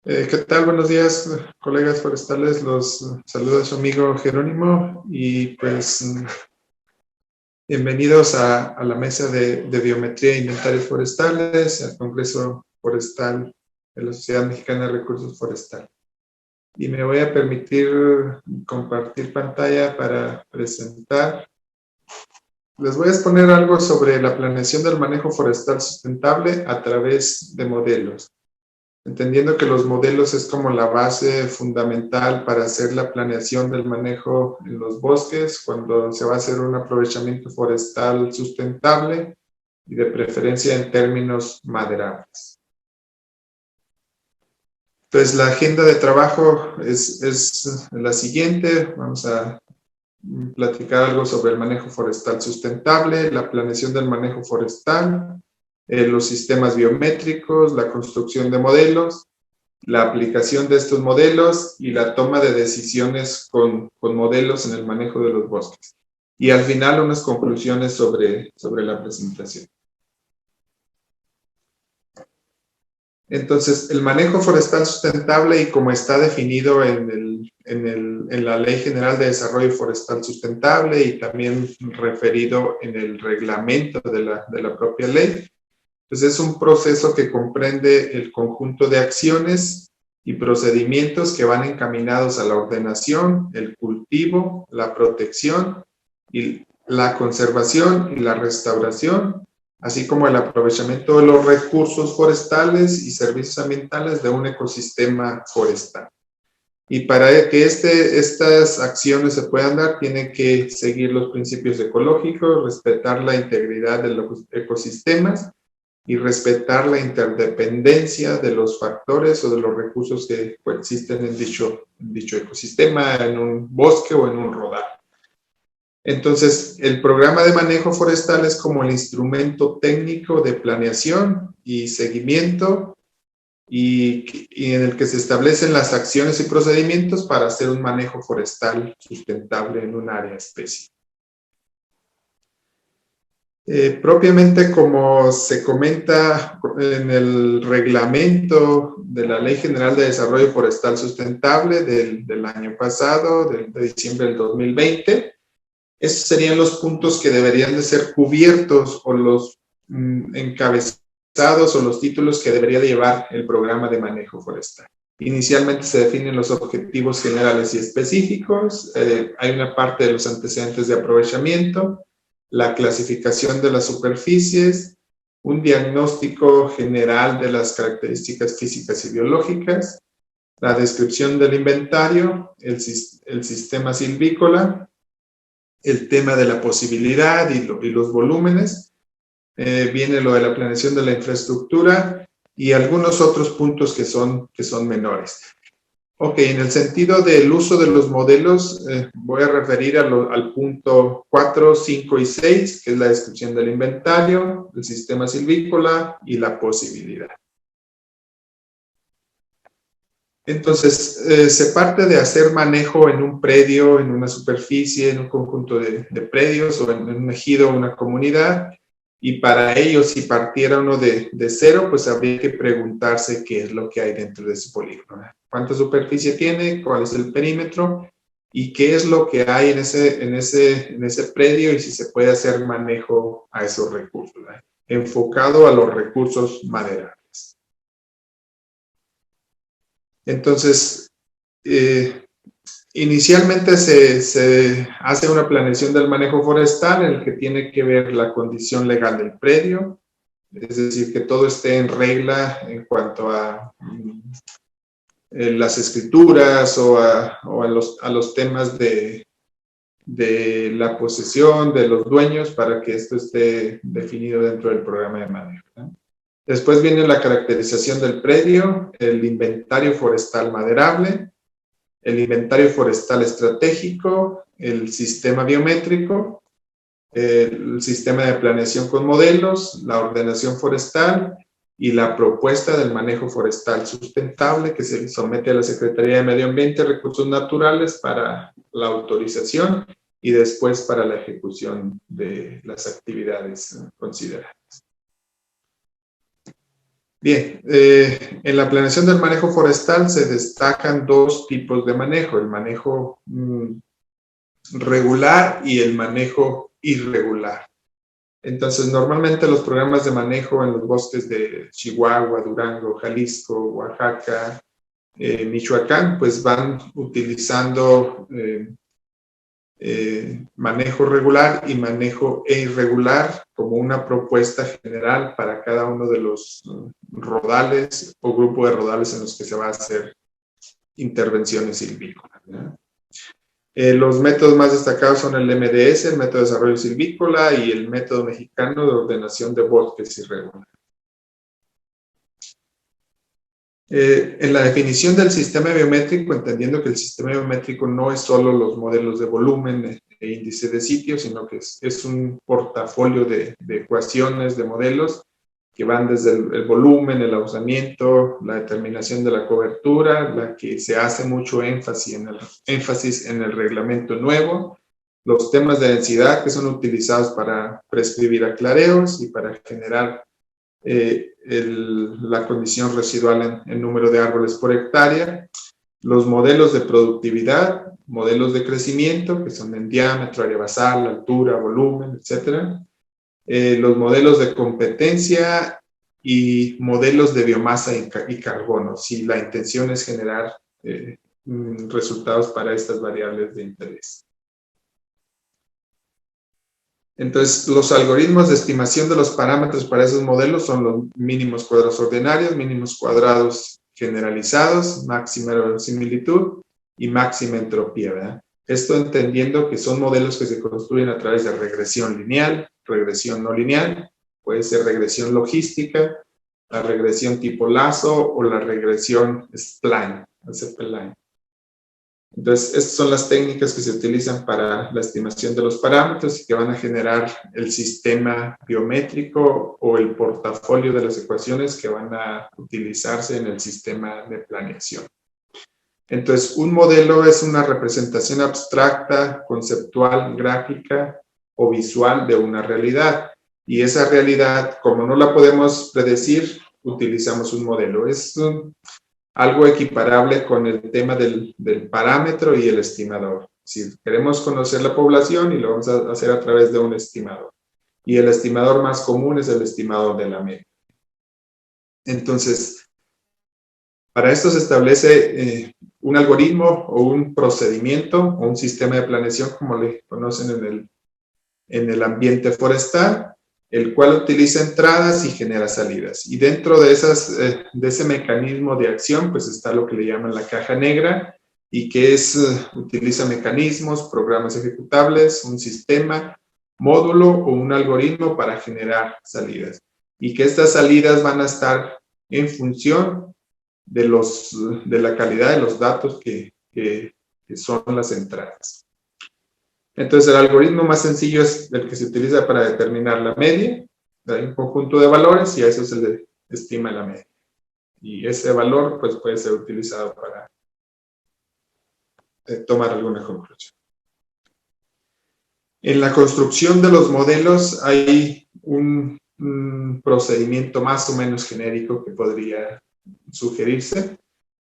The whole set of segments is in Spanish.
¿Qué tal? Buenos días, colegas forestales. Los saluda su amigo Jerónimo y pues bienvenidos a la mesa de biometría e inventarios forestales, al Congreso Forestal de la Sociedad Mexicana de Recursos Forestales. Y me voy a permitir compartir pantalla para presentar. Les voy a exponer algo sobre la planeación del manejo forestal sustentable a través de modelos. Entendiendo que los modelos es como la base fundamental para hacer la planeación del manejo en los bosques, cuando se va a hacer un aprovechamiento forestal sustentable y de preferencia en términos maderables. Entonces, la agenda de trabajo es la siguiente. Vamos a platicar algo sobre el manejo forestal sustentable, la planeación del manejo forestal, los sistemas biométricos, la construcción de modelos, la aplicación de estos modelos y la toma de decisiones con modelos en el manejo de los bosques. Y al final unas conclusiones sobre la presentación. Entonces, el manejo forestal sustentable y como está definido en la Ley General de Desarrollo Forestal Sustentable y también referido en el reglamento de la propia ley, pues es un proceso que comprende el conjunto de acciones y procedimientos que van encaminados a la ordenación, el cultivo, la protección, y la conservación y la restauración, así como el aprovechamiento de los recursos forestales y servicios ambientales de un ecosistema forestal. Y para que estas acciones se puedan dar, tienen que seguir los principios ecológicos, respetar la integridad de los ecosistemas, y respetar la interdependencia de los factores o de los recursos que coexisten en dicho ecosistema, en un bosque o en un rodal. Entonces, el programa de manejo forestal es como el instrumento técnico de planeación y seguimiento y en el que se establecen las acciones y procedimientos para hacer un manejo forestal sustentable en un área específica. Propiamente como se comenta en el reglamento de la Ley General de Desarrollo Forestal Sustentable del año pasado, de diciembre del 2020, esos serían los puntos que deberían de ser cubiertos o los encabezados o los títulos que debería de llevar el programa de manejo forestal. Inicialmente se definen los objetivos generales y específicos, hay una parte de los antecedentes de aprovechamiento, la clasificación de las superficies, un diagnóstico general de las características físicas y biológicas, la descripción del inventario, el sistema silvícola, el tema de la posibilidad y los volúmenes, viene lo de la planeación de la infraestructura y algunos otros puntos que son menores. Ok, en el sentido del uso de los modelos, voy a referir al punto 4, 5 y 6, que es la descripción del inventario, el sistema silvícola y la posibilidad. Entonces, se parte de hacer manejo en un predio, en una superficie, en un conjunto de predios o en un ejido o una comunidad. Y para ello, si partiera uno de cero, pues habría que preguntarse qué es lo que hay dentro de ese polígono. ¿Cuánta superficie tiene? ¿Cuál es el perímetro? ¿Y qué es lo que hay en ese predio? Y si se puede hacer manejo a esos recursos, ¿verdad? Enfocado a los recursos maderables. Entonces, inicialmente se hace una planeación del manejo forestal en el que tiene que ver la condición legal del predio, es decir, que todo esté en regla en cuanto a las escrituras o a los temas de la posesión de los dueños para que esto esté definido dentro del programa de manejo, ¿no? Después viene la caracterización del predio, el inventario forestal maderable, el inventario forestal estratégico, el sistema biométrico, el sistema de planeación con modelos, la ordenación forestal y la propuesta del manejo forestal sustentable que se somete a la Secretaría de Medio Ambiente y Recursos Naturales para la autorización y después para la ejecución de las actividades consideradas. Bien, en la planeación del manejo forestal se destacan dos tipos de manejo, el manejo regular y el manejo irregular. Entonces, normalmente los programas de manejo en los bosques de Chihuahua, Durango, Jalisco, Oaxaca, Michoacán, pues van utilizando manejo regular y manejo irregular como una propuesta general para cada uno de los rodales o grupo de rodales en los que se va a hacer intervenciones silvícolas, ¿verdad? Los métodos más destacados son el MDS, el método de desarrollo silvícola, y el método mexicano de ordenación de bosques irregular. En la definición del sistema biométrico, entendiendo que el sistema biométrico no es solo los modelos de volumen e índice de sitio, sino que es un portafolio de ecuaciones, de modelos, que van desde el volumen, el ausamiento, la determinación de la cobertura, la que se hace mucho énfasis en el reglamento nuevo, los temas de densidad que son utilizados para prescribir aclareos y para generar la condición residual en número de árboles por hectárea, los modelos de productividad, modelos de crecimiento, que son en diámetro, área basal, altura, volumen, etc. Los modelos de competencia y modelos de biomasa y carbono, si la intención es generar resultados para estas variables de interés. Entonces, los algoritmos de estimación de los parámetros para esos modelos son los mínimos cuadrados ordinarios, mínimos cuadrados generalizados, máxima verosimilitud y máxima entropía, ¿verdad? Esto entendiendo que son modelos que se construyen a través de regresión lineal, regresión no lineal, puede ser regresión logística, la regresión tipo lazo o la regresión spline, spline. Entonces, estas son las técnicas que se utilizan para la estimación de los parámetros y que van a generar el sistema biométrico o el portafolio de las ecuaciones que van a utilizarse en el sistema de planeación. Entonces, un modelo es una representación abstracta, conceptual, gráfica o visual de una realidad. Y esa realidad, como no la podemos predecir, utilizamos un modelo. Es algo equiparable con el tema del parámetro y el estimador. Si queremos conocer la población y lo vamos a hacer a través de un estimador. Y el estimador más común es el estimador de la media. Entonces, para esto se establece un algoritmo o un procedimiento o un sistema de planeación, como le conocen en el ambiente forestal, el cual utiliza entradas y genera salidas. Y dentro de ese mecanismo de acción, pues está lo que le llaman la caja negra, y que utiliza mecanismos, programas ejecutables, un sistema, módulo o un algoritmo para generar salidas. Y que estas salidas van a estar en función de la calidad de los datos que son las entradas. Entonces, el algoritmo más sencillo es el que se utiliza para determinar la media. Hay un conjunto de valores y a eso se le estima la media. Y ese valor pues, puede ser utilizado para tomar alguna conclusión. En la construcción de los modelos hay un procedimiento más o menos genérico que podría sugerirse,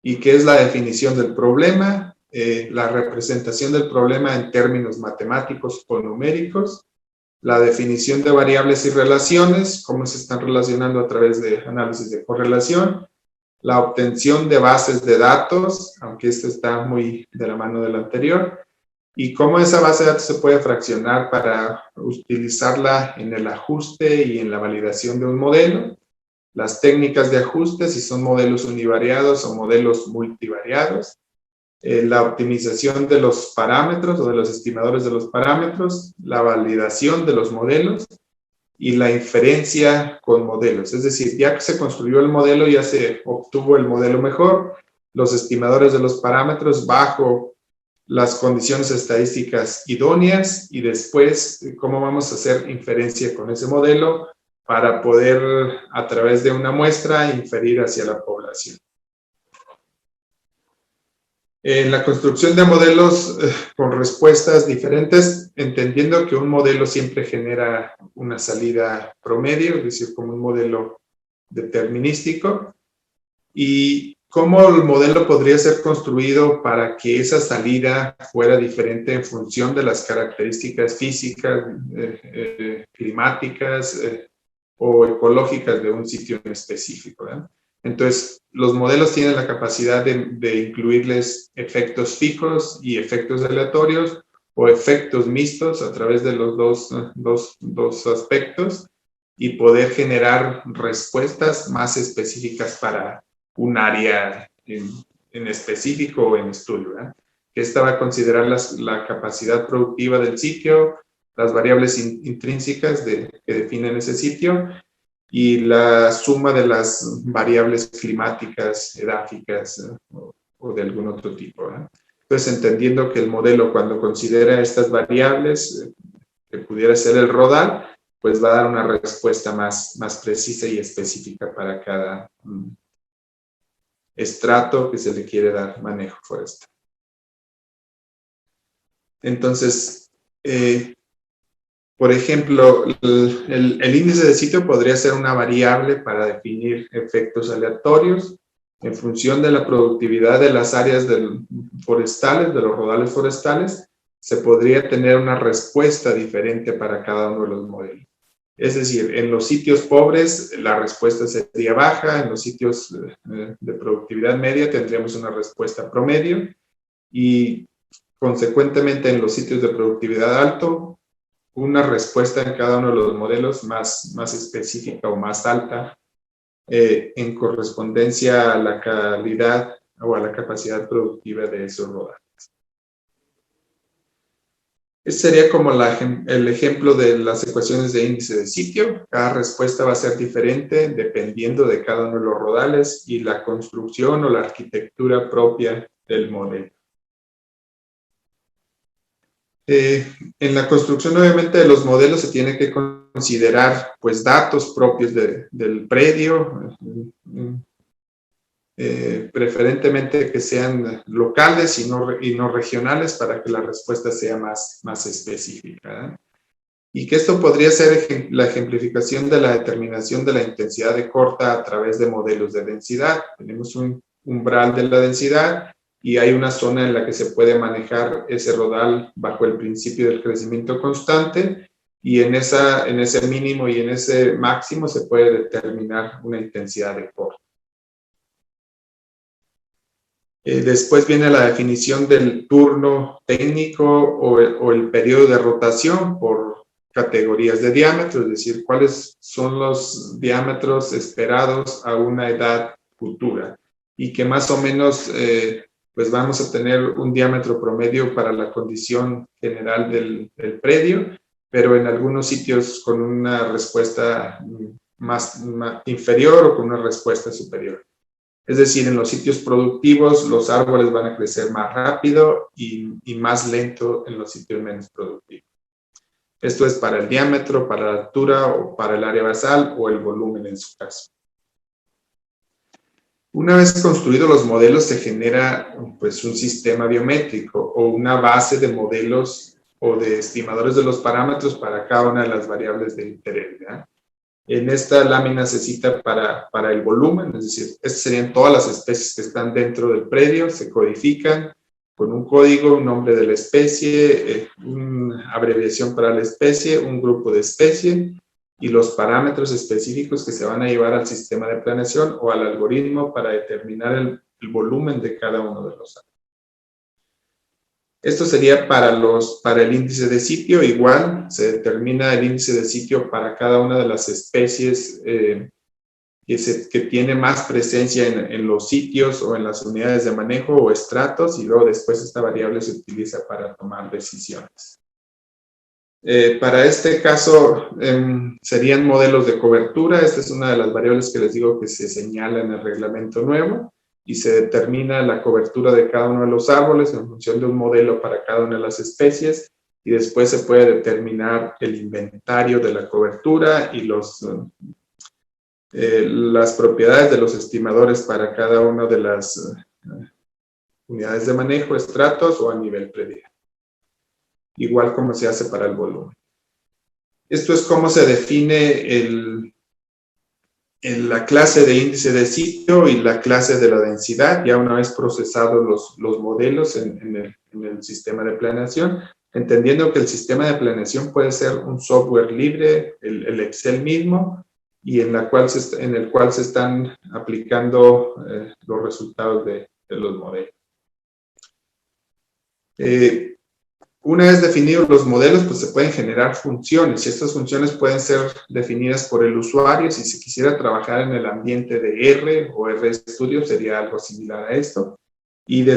y que es la definición del problema, la representación del problema en términos matemáticos o numéricos, la definición de variables y relaciones, cómo se están relacionando a través de análisis de correlación, la obtención de bases de datos, aunque esto está muy de la mano del anterior, y cómo esa base de datos se puede fraccionar para utilizarla en el ajuste y en la validación de un modelo, las técnicas de ajuste, si son modelos univariados o modelos multivariados, la optimización de los parámetros o de los estimadores de los parámetros, la validación de los modelos y la inferencia con modelos. Es decir, ya que se construyó el modelo, ya se obtuvo el modelo mejor, los estimadores de los parámetros bajo las condiciones estadísticas idóneas, y después cómo vamos a hacer inferencia con ese modelo para poder, a través de una muestra, inferir hacia la población. En la construcción de modelos con respuestas diferentes, entendiendo que un modelo siempre genera una salida promedio, es decir, como un modelo determinístico, y cómo el modelo podría ser construido para que esa salida fuera diferente en función de las características físicas, climáticas o ecológicas de un sitio en específico, ¿verdad? Entonces, los modelos tienen la capacidad de incluirles efectos fijos y efectos aleatorios o efectos mixtos a través de los dos aspectos y poder generar respuestas más específicas para un área en específico o en estudio, ¿verdad? Esta va a considerar la capacidad productiva del sitio, las variables intrínsecas que definen ese sitio y la suma de las variables climáticas, edáficas o de algún otro tipo, ¿verdad? Entonces, entendiendo que el modelo, cuando considera estas variables, que pudiera ser el rodal, pues va a dar una respuesta más precisa y específica para cada estrato que se le quiere dar manejo forestal. Entonces, por ejemplo, el índice de sitio podría ser una variable para definir efectos aleatorios en función de la productividad de las áreas forestales, de los rodales forestales. Se podría tener una respuesta diferente para cada uno de los modelos. Es decir, en los sitios pobres la respuesta sería baja, en los sitios de productividad media tendríamos una respuesta promedio y consecuentemente en los sitios de productividad alto una respuesta en cada uno de los modelos más específica o más alta en correspondencia a la calidad o a la capacidad productiva de esos rodales. Este sería como el ejemplo de las ecuaciones de índice de sitio. Cada respuesta va a ser diferente dependiendo de cada uno de los rodales y la construcción o la arquitectura propia del modelo. En la construcción, obviamente, de los modelos se tiene que considerar pues, datos propios del predio, preferentemente que sean locales y no regionales para que la respuesta sea más específica, ¿eh? Y que esto podría ser la ejemplificación de la determinación de la intensidad de corta a través de modelos de densidad. Tenemos un umbral de la densidad y hay una zona en la que se puede manejar ese rodal bajo el principio del crecimiento constante y en ese mínimo y en ese máximo se puede determinar una intensidad de corta. Después viene la definición del turno técnico o el periodo de rotación por categorías de diámetro, es decir, cuáles son los diámetros esperados a una edad futura y que más o menos pues vamos a tener un diámetro promedio para la condición general del predio, pero en algunos sitios con una respuesta más inferior o con una respuesta superior. Es decir, en los sitios productivos los árboles van a crecer más rápido y más lento en los sitios menos productivos. Esto es para el diámetro, para la altura o para el área basal o el volumen en su caso. Una vez construidos los modelos se genera pues, un sistema biométrico o una base de modelos o de estimadores de los parámetros para cada una de las variables de interés, ¿verdad? En esta lámina se cita para el volumen, es decir, estas serían todas las especies que están dentro del predio, se codifican con un código, un nombre de la especie, una abreviación para la especie, un grupo de especie y los parámetros específicos que se van a llevar al sistema de planeación o al algoritmo para determinar el volumen de cada uno de los árboles. Esto sería para el índice de sitio. Igual se determina el índice de sitio para cada una de las especies que tiene más presencia en los sitios o en las unidades de manejo o estratos y luego después esta variable se utiliza para tomar decisiones. Para este caso serían modelos de cobertura. Esta es una de las variables que les digo que se señala en el reglamento nuevo y se determina la cobertura de cada uno de los árboles en función de un modelo para cada una de las especies y después se puede determinar el inventario de la cobertura y las propiedades de los estimadores para cada una de las unidades de manejo, estratos o a nivel predial. Igual como se hace para el volumen. Esto es cómo se define en la clase de índice de sitio y la clase de la densidad, ya una vez procesados los modelos en el sistema de planeación, entendiendo que el sistema de planeación puede ser un software libre, el Excel mismo, y en el cual se están aplicando los resultados de los modelos. Una vez definidos los modelos, pues se pueden generar funciones, y estas funciones pueden ser definidas por el usuario. Si se quisiera trabajar en el ambiente de R o RStudio, sería algo similar a esto, y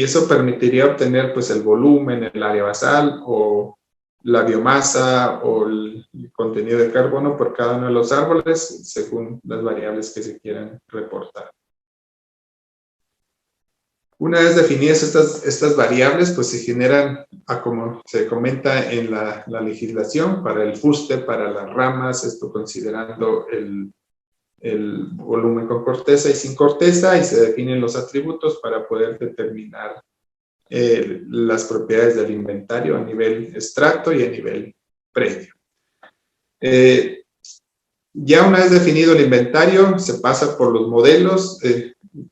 eso permitiría obtener pues el volumen, el área basal, o la biomasa, o el contenido de carbono por cada uno de los árboles, según las variables que se quieran reportar. Una vez definidas estas variables, pues se generan, como se comenta en la legislación, para el fuste, para las ramas, esto considerando el volumen con corteza y sin corteza, y se definen los atributos para poder determinar las propiedades del inventario a nivel extracto y a nivel predio. Ya una vez definido el inventario, se pasa por los modelos,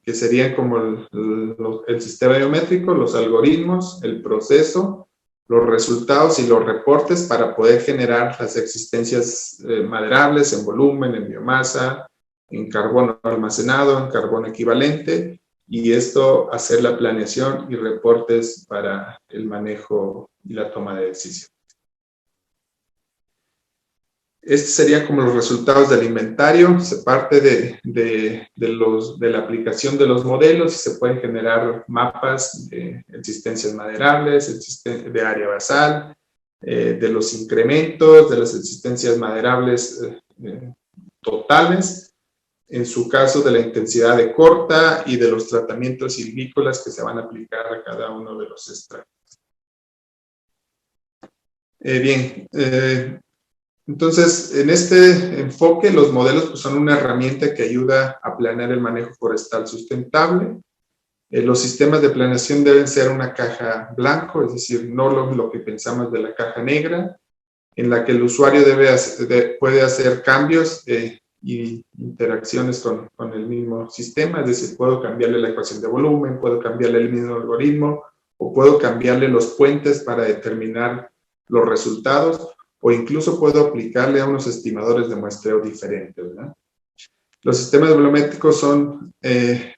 que serían como el sistema geométrico, los algoritmos, el proceso, los resultados y los reportes para poder generar las existencias maderables en volumen, en biomasa, en carbono almacenado, en carbono equivalente, y esto hacer la planeación y reportes para el manejo y la toma de decisión. Estos serían como los resultados del inventario. Se parte de la aplicación de los modelos y se pueden generar mapas de existencias maderables, de área basal, de los incrementos, de las existencias maderables totales, en su caso de la intensidad de corta y de los tratamientos silvícolas que se van a aplicar a cada uno de los extractos. Entonces, en este enfoque, los modelos pues, son una herramienta que ayuda a planear el manejo forestal sustentable. Los sistemas de planeación deben ser una caja blanco, es decir, no lo que pensamos de la caja negra, en la que el usuario puede hacer cambios y interacciones con el mismo sistema, es decir, puedo cambiarle la ecuación de volumen, puedo cambiarle el mismo algoritmo, o puedo cambiarle los puentes para determinar los resultados, o incluso puedo aplicarle a unos estimadores de muestreo diferentes, ¿verdad? Los sistemas volumétricos son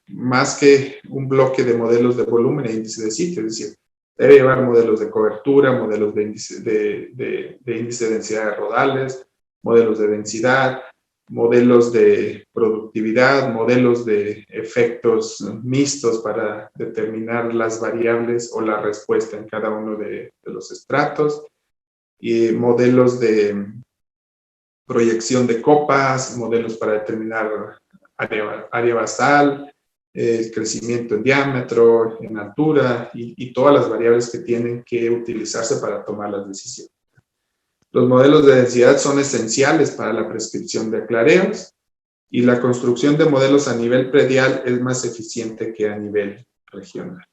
más que un bloque de modelos de volumen e índice de sitio, es decir, debe llevar modelos de cobertura, modelos de índice de densidad de rodales, modelos de densidad, modelos de productividad, modelos de efectos mixtos para determinar las variables o la respuesta en cada uno de los estratos, y modelos de proyección de copas, modelos para determinar área basal, el crecimiento en diámetro, en altura y todas las variables que tienen que utilizarse para tomar las decisiones. Los modelos de densidad son esenciales para la prescripción de clareos, y la construcción de modelos a nivel predial es más eficiente que a nivel regional.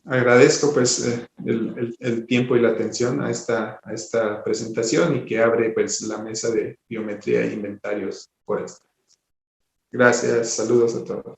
Agradezco pues el tiempo y la atención a esta presentación, y que abre pues la mesa de biometría e inventarios forestales. Gracias, saludos a todos.